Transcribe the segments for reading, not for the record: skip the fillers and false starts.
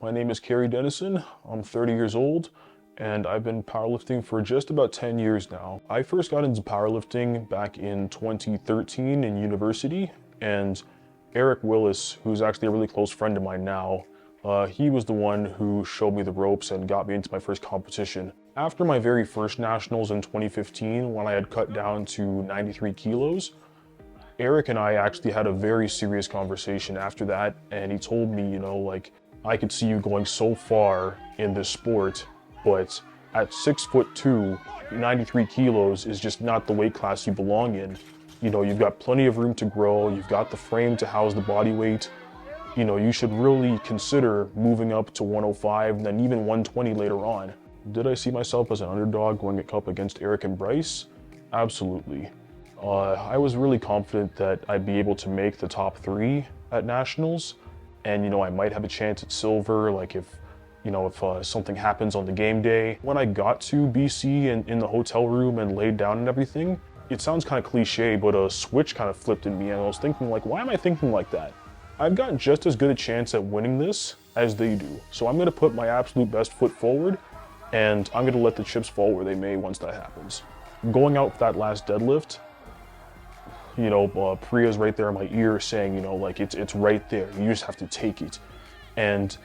My name is Kerry Dennison. I'm 30 years old and I've been powerlifting for just about 10 years now. I first got into powerlifting back in 2013 in university, and Eric Willis, who's actually a really close friend of mine now, he was the one who showed me the ropes and got me into my first competition. After my very first nationals in 2015, when I had cut down to 93 kilos, Eric and I actually had a very serious conversation after that, and he told me, like, I could see you going so far in this sport, but at 6'2", 93 kilos is just not the weight class you belong in. You've got plenty of room to grow, you've got the frame to house the body weight. You should really consider moving up to 105 and then even 120 later on. Did I see myself as an underdog going up against Eric and Bryce? Absolutely. I was really confident that I'd be able to make the top 3 at nationals, and I might have a chance at silver, like if something happens on the game day. When I got to BC and in the hotel room and laid down and everything, it sounds kind of cliche, but a switch kind of flipped in me, and I was thinking, like, why am I thinking like that? I've got just as good a chance at winning this as they do, so I'm going to put my absolute best foot forward, and I'm going to let the chips fall where they may once that happens. Going out for that last deadlift, Priya's right there in my ear saying, like, it's right there, you just have to take it. And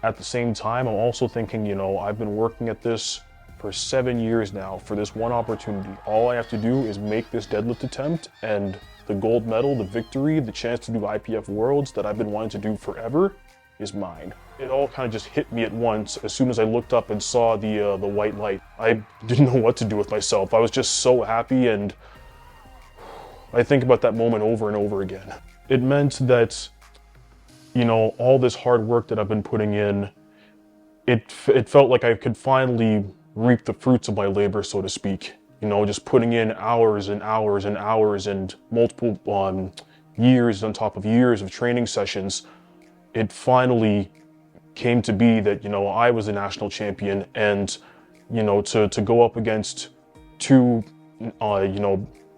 at the same time, I'm also thinking, I've been working at this for 7 years now for this one opportunity. All I have to do is make this deadlift attempt, and the gold medal, the victory, the chance to do IPF Worlds that I've been wanting to do forever is mine. It all kind of just hit me at once as soon as I looked up and saw the white light. I didn't know what to do with myself. I was just so happy, and I think about that moment over and over again. It meant that, all this hard work that I've been putting in, it felt like I could finally reap the fruits of my labor, so to speak. Just putting in hours and hours and hours and multiple years on top of years of training sessions. It finally came to be that, I was a national champion, and, to go up against 2,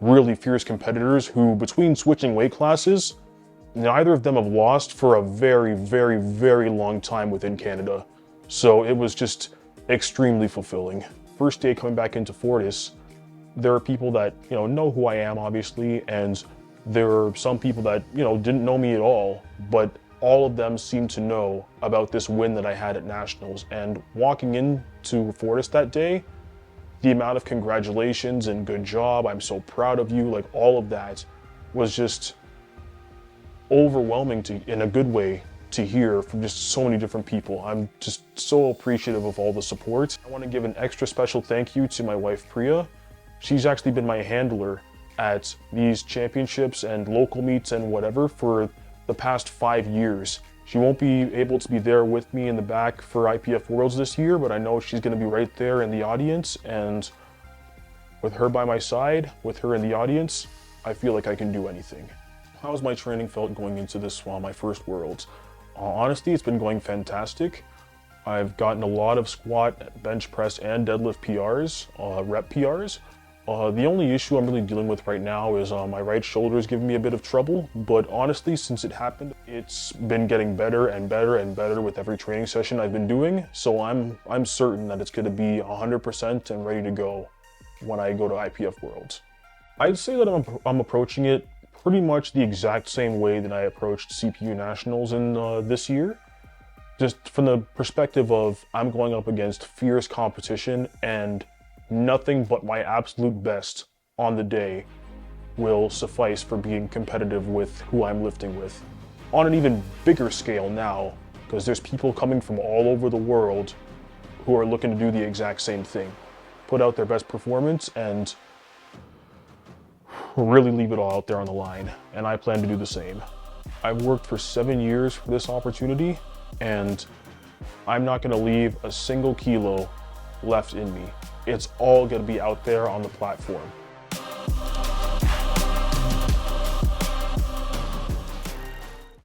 really fierce competitors who, between switching weight classes, neither of them have lost for a very, very, very long time within Canada. So it was just extremely fulfilling. First day coming back into Fortis, there are people that, know who I am, obviously, and there are some people that, didn't know me at all, but all of them seemed to know about this win that I had at Nationals. And walking into Fortis that day, the amount of congratulations and good job, I'm so proud of you, like, all of that was just overwhelming in a good way to hear from just so many different people. I'm just so appreciative of all the support. I want to give an extra special thank you to my wife, Priya. She's actually been my handler at these championships and local meets and whatever for the past 5 years. She won't be able to be there with me in the back for IPF Worlds this year, but I know she's going to be right there in the audience, and with her by my side, with her in the audience, I feel like I can do anything. How's my training felt going into this, my first Worlds? Honestly, it's been going fantastic. I've gotten a lot of squat, bench press, and deadlift PRs, rep PRs. The only issue I'm really dealing with right now is my right shoulder is giving me a bit of trouble, but honestly, since it happened, it's been getting better and better and better with every training session I've been doing, so I'm certain that it's going to be 100% and ready to go when I go to IPF Worlds. I'd say that I'm approaching it pretty much the exact same way that I approached CPU Nationals in this year. Just from the perspective of I'm going up against fierce competition, and nothing but my absolute best on the day will suffice for being competitive with who I'm lifting with. On an even bigger scale now, because there's people coming from all over the world who are looking to do the exact same thing. Put out their best performance and really leave it all out there on the line, and I plan to do the same. I've worked for 7 years for this opportunity, and I'm not going to leave a single kilo left in me. It's all going to be out there on the platform.